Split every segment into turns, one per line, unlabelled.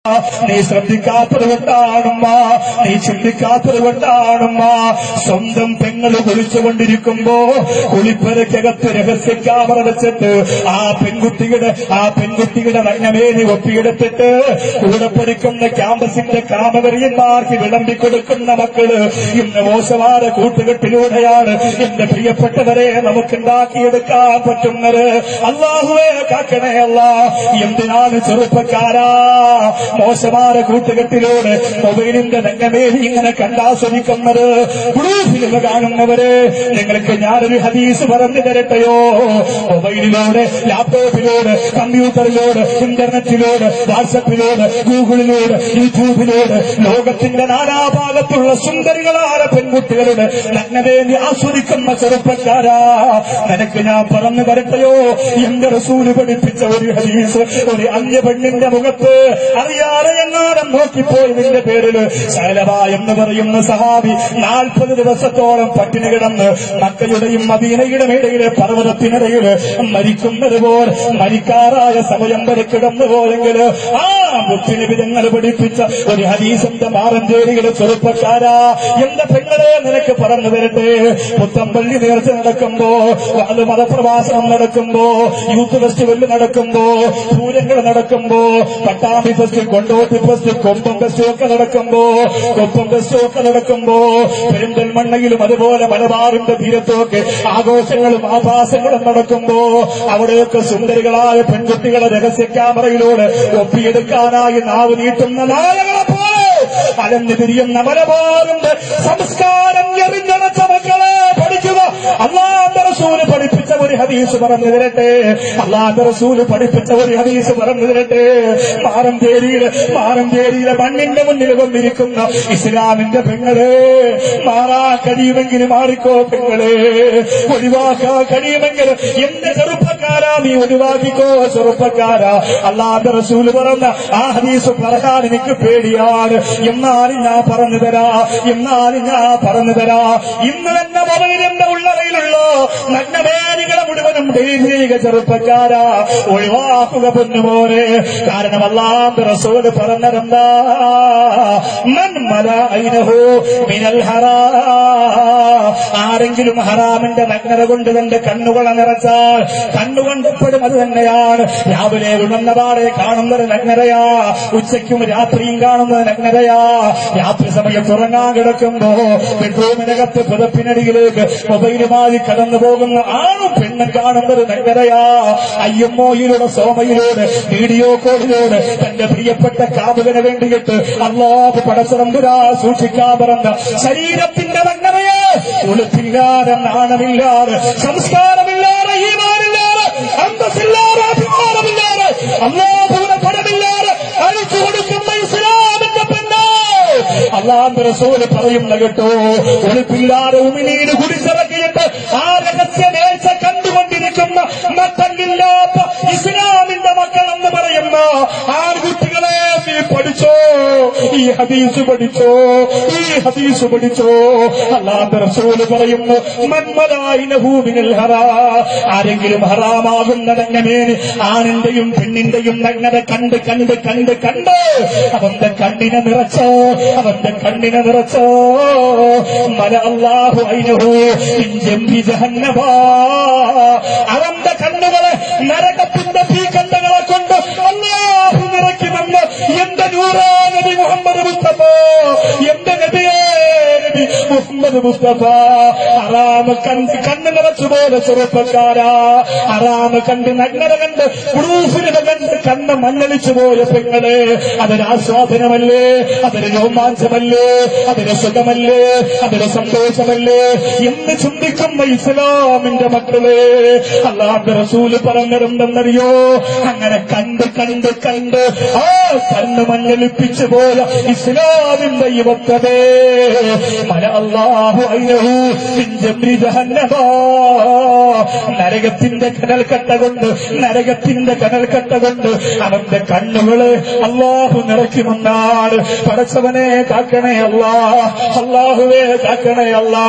നീ ശ്രദ്ധിക്കാത്തത് കൊണ്ടാണുമ്മ, നീ ചിന്തിക്കാത്തത് കൊണ്ടാണുമ്മ. സ്വന്തം പെങ്ങൾ കുളിച്ചുകൊണ്ടിരിക്കുമ്പോ കുളിപ്പരക്കകത്ത് രഹസ്യ ക്യാമറ വെച്ചിട്ട് ആ പെൺകുട്ടിയുടെ നഗ്നമേനി ഒപ്പിയെടുത്തിട്ട് കൂടെ പഠിക്കുന്ന ക്യാമ്പസിന്റെ കാമവരിയന്മാർക്ക് വിളമ്പിക്കൊടുക്കുന്ന മക്കള് ഇന്ന് മോശമായ കൂട്ടുകെട്ടിലൂടെയാണ് എന്റെ പ്രിയപ്പെട്ടവരെ നമുക്കുണ്ടാക്കിയെടുക്കാൻ പറ്റുന്നത്. അല്ലാഹുവേ കാക്കണേ അല്ലാ. എന്തിനാണ് ചെറുപ്പക്കാരാ മോശമായ കൂട്ടുകെട്ടിലൂടെ മൊബൈലിന്റെ രംഗമേലി ഇങ്ങനെ കണ്ടാസ്വദിക്കുന്നത്? ഫിലിം കാണുന്നവര്, നിങ്ങൾക്ക് ഞാനൊരു ഹദീസ് പറഞ്ഞു തരട്ടെയോ? മൊബൈലിലൂടെ, ലാപ്ടോപ്പിലൂടെ, കമ്പ്യൂട്ടറിലൂടെ, ഇന്റർനെറ്റിലൂടെ, വാട്സപ്പിലൂടെ, ഗൂഗിളിലൂടെ, യൂട്യൂബിലൂടെ ലോകത്തിന്റെ നാനാഭാഗത്തുള്ള സുന്ദരികളായ പെൺകുട്ടികളുടെ നഗ്നതയെ ആസ്വദിക്കുന്ന ചെറുപ്പക്കാരാ, നിനക്ക് ഞാൻ പറഞ്ഞു തരട്ടെയോ? എന്റെ റസൂല് പഠിപ്പിച്ച ഒരു ഹദീസ്. ഒരു അന്യ പെണ്ണിന്റെ മുഖത്ത് അറിയാതെ എങ്ങാനും നോക്കിപ്പോയി നിന്റെ പേരില് സലബ എന്ന് പറയുന്ന സഹാബി 40 ദിവസത്തോളം പട്ടിണി കിടന്ന് മക്കയുടെയും മദീനയുടെയും ഇടയിലെ പർവ്വതത്തിനിടയിൽ മരിക്കുന്നത് പോലെ മരിക്കാറായ സമയം വരെ കിടന്നു പോയെങ്കിൽ ആ മുത്തുനബി തങ്ങൾ പഠിപ്പിച്ച ഒരു ഹദീസിന്റെ മാറഞ്ചേരിയുടെ ചെറുപ്പക്കാരാ, എന്റെ പെങ്ങളെ നിനക്ക് പറഞ്ഞു തരട്ടെ. പുത്തമ്പള്ളി നേർച്ച നടക്കുമ്പോ, അത് മതപ്രഭാഷണം നടക്കുമ്പോ, യൂത്ത് ഫെസ്റ്റിവൽ നടക്കുമ്പോ, പൂരങ്ങൾ നടക്കുമ്പോ, Pattambi fest, Kondotty fest, Kombam fest ഒക്കെ നടക്കുമ്പോ പെരിന്തൽമണ്ണയിലും അതുപോലെ മലബാറിന്റെ തീരത്തൊക്കെ ആഘോഷങ്ങളും ആഭാസങ്ങളും നടക്കുമ്പോ അവിടെയൊക്കെ സുന്ദരികളായ പെൺകുട്ടികളെ രഹസ്യ ക്യാമറയിലൂടെ ഒപ്പിയെടുക്കാനായി നാവ് നീട്ടുന്ന നായകളെ പോലെ അലഞ്ഞു തിരിയുന്ന മലബാറിന്റെ സംസ്കാരം എറിഞ്ഞടച്ച മക്കളെ പഠിക്കുക. അല്ലാഹുവിന്റെ റസൂല് പഠിപ്പിച്ച ഒരു ഹദീസ് പറഞ്ഞു തരട്ടെ. പറഞ്ഞു തരട്ടെ. മാറഞ്ചേരിയിലെ മണ്ണിന്റെ മുന്നിൽ വന്നിരിക്കുന്ന ഇസ്ലാമിന്റെ പെങ്ങളെ, മാറാൻ കഴിയുമെങ്കിൽ മാറിക്കോ പെങ്ങളെ, ഒഴിവാക്കാൻ കഴിയുമെങ്കിൽ എന്റെ ചെറുപ്പക്കാരാ നീ ഒഴിവാക്കിക്കോ ചെറുപ്പക്കാരാ. അല്ലാഹുവിന്റെ റസൂല് പറഞ്ഞ ആ ഹദീസ് പറയാൻ എനിക്ക് പേടിയാണ്. എന്നാലും ഞാൻ പറഞ്ഞു തരാ. ഇന്ന് എന്റെ മൊബൈലിന്റെ ഉള്ളറയിലുള്ളോ നഗ്നമേനികളെ മുഴുവനും ഡെയിലി ചെയ്യുക ചെറുപ്പക്കാരാ, ഒഴിവാക്കുക പൊന്നുപോലെ. കാരണം അല്ലാഹുവിന്റെ റസൂല് പറഞ്ഞതെന്താ? മൻ മലഅൈനഹു മിനൽ ഹറാം. ആരെങ്കിലും ഹറാമിന്റെ നഗ്നത കൊണ്ട് തന്റെ കണ്ണുകളെ നിറച്ചാൽ, കണ്ണുകൊണ്ടെപ്പോഴും അത് തന്നെയാണ്. രാവിലെ ഉണർന്നപാടെ കാണുന്നത് നഗ്നതയാ, ഉച്ചയ്ക്കും രാത്രിയും കാണുന്നത് നഗ്നതയാ. രാത്രി സമയത്ത് ഉറങ്ങാൻ കിടക്കുമ്പോ ബെഡ്റൂമിനകത്ത് പുതപ്പിനടിയിലേക്ക് മൊബൈലുമായി കടന്നു പോകുന്ന ആണും പെണ്ണും കാണുന്നത് നഗ്നതയാ. അയ്യമ്മോയിലൂടെ സോമയിലൂടെ വീഡിയോ കോളിലൂടെ തന്റെ പ്രിയപ്പെട്ട കാമുകന് വേണ്ടിയിട്ട് അല്ലാഹു പടച്ചതമ്പുരാ സൂക്ഷിക്കാൻ പറഞ്ഞ ശരീരത്തിന്റെ നഗ്നതയെ ഉളുപ്പില്ലാതെ, നാണമില്ലാതെ, സംസ്കാരമില്ലാതെ, ഈമാനില്ലാതെ, അന്തസ്സില്ലാതെ, അഭിമാനമില്ലാതെ, അല്ലാഹുവിനെ പടമില്ലാതെ അഴിച്ചു കൊടുക്കുന്ന ഇസ്ലാമിന്റെ പെണ്ണ്. അല്ലാഹുവിന്റെ റസൂല് പറയുന്ന കേട്ടോ, ഉളുപ്പില്ലാതെ ഉമിനീര് കുടിച്ചിറക്കിയിട്ട് ആ രഹസ്യ നേഴ്ച കണ്ടുകൊണ്ടിരിക്കുന്ന മക്കളില്ലാത്ത ഇസ്ലാമിന്റെ മക്കളെന്ന് പറയുന്ന ആൺകുട്ടികളെ നീ പഠിച്ചോ, ഈ ഹദീസ് പഠിച്ചോ. അല്ലാഹുവിന്റെ റസൂല് പറയുന്നു, മൻമദായിനഹു മിനൽ ഹറാം. ആരെങ്കിലും ഹറാമാകുന്ന നഗ്നമേനി ആണിന്റെയും പെണ്ണിന്റെയും നഗ്നത കണ്ട് അവന്റെ കണ്ണിനെ നിറച്ചോ മല അല്ലാഹു ഐനഹു മിൻ ജംബി ജഹന്നമ. അവന്റെ കണ്ണുകളെ നരകത്തിന്റെ തീക്കണ്ടകളെ കൊണ്ട് അല്ലാഹു നിറയ്ക്കുമെന്ന് എന്റെ നൂറാ നബി മുഹമ്മദ് മുസ്തഫ, എന്റെ നബിയേ നബി മുഹമ്മദ് മുസ്തഫ. ഹറാമ് കണ്ട് കണ്ണ് നിറച്ചുപോലെ ചെറുപ്പക്കാരാ, ഹറാമ് കണ്ട് നഗ്നത കണ്ട് പ്രൂഫിനെ കണ്ട് കണ്ണ് മഞ്ഞളിച്ചു പോയ പെങ്ങളെ, അതൊരു ആസ്വാദനമല്ലേ, അതൊരു രോമാഞ്ചമല്ലേ, അതൊരു സുഖമല്ലേ, അതൊരു സന്തോഷമല്ലേ എന്ന് ചിന്തിക്കുന്ന ഇസ്ലാമിന്റെ മക്കളെ, അല്ലാഹുവിന്റെ റസൂല് പറഞ്ഞിരുന്നെന്നറിയോ? അങ്ങനെ കണ്ട് ആ കണ്ണ് മഞ്ഞളിപ്പിച്ചു പോയ ഇസ്ലാമിന്റെ യുവത്വതേ മല അല്ലാഹു ഐനഹു മിൻ ജംരി ജഹന്നമ. നരകത്തിന്റെ കനൽക്കട്ട കൊണ്ട് അവന്റെ കണ്ണുകള് അല്ലാഹു നിറയ്ക്കുമെന്നാണ്. പടച്ചവനെ കാക്കണേ അല്ലാ, അല്ലാഹുവേ കാക്കണേ അല്ലാ.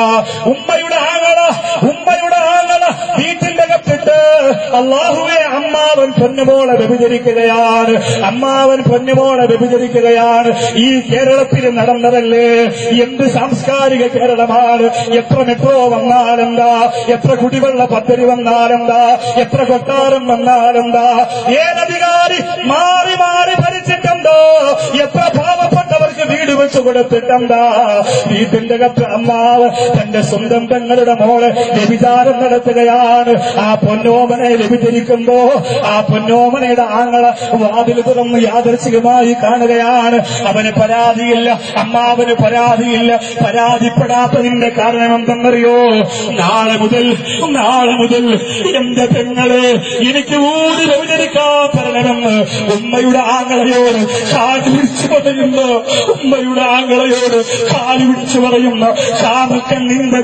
ഉമ്മയുടെ ആങ്ങള വീട്ടിന്റെ അകത്ത് എന്നിട്ട് അള്ളാഹുവെ അമ്മാവൻ പൊന്നുമോളെ വ്യഭിചരിക്കുകയാണ്, അമ്മാവൻ പൊന്നുമോളെ വ്യഭിചരിക്കുകയാണ്. ഈ കേരളത്തിൽ നടന്നതല്ലേ? എന്ത് സാംസ്കാരിക കേരളമാണ്! എത്ര മെട്രോ വന്നാലെന്താ, എത്ര കുടിവെള്ള പദ്ധതി വന്നാലെന്താ, എത്ര കൊട്ടാരം വന്നാലെന്താ, ഏതധികാരി മാറി മാറി ഭരിച്ചിട്ടുണ്ടോ, എത്ര പാവപ്പെട്ടവർക്ക് വീട് വെച്ചു കൊടുത്തിട്ടുണ്ടാ. വീട്ടിന്റെ അകത്ത് അമ്മാവ് തന്റെ സ്വന്തം പെങ്ങളുടെ മോളെ വ്യഭിചാരം നടത്തുകയാണ്. ആ പൊന്നോമനെ വ്യഭിചരിക്കുമ്പോ ആ പൊന്നോമനയുടെ ആങ്ങള വാതിൽ തുറന്ന് യാദർശികമായി കാണുകയാണ്. അവന് പരാതിയില്ല, അമ്മാവന് പരാതിയില്ല. പരാതിപ്പെടാത്തതിന്റെ കാരണം എന്തെന്നറിയോ? നാളെ മുതൽ എന്റെ പെങ്ങളെ എനിക്ക് ഊടി വ്യഭിചരിക്കാൻ തരണമെന്ന് ഉമ്മയുടെ ആങ്ങളയോട് കാല് പിടിച്ചു പറയുന്നു. ഉമ്മയുടെ ആങ്ങളയോട് കാല് പിടിച്ചു പറയുന്ന കാമക്കൻ നിന്റെ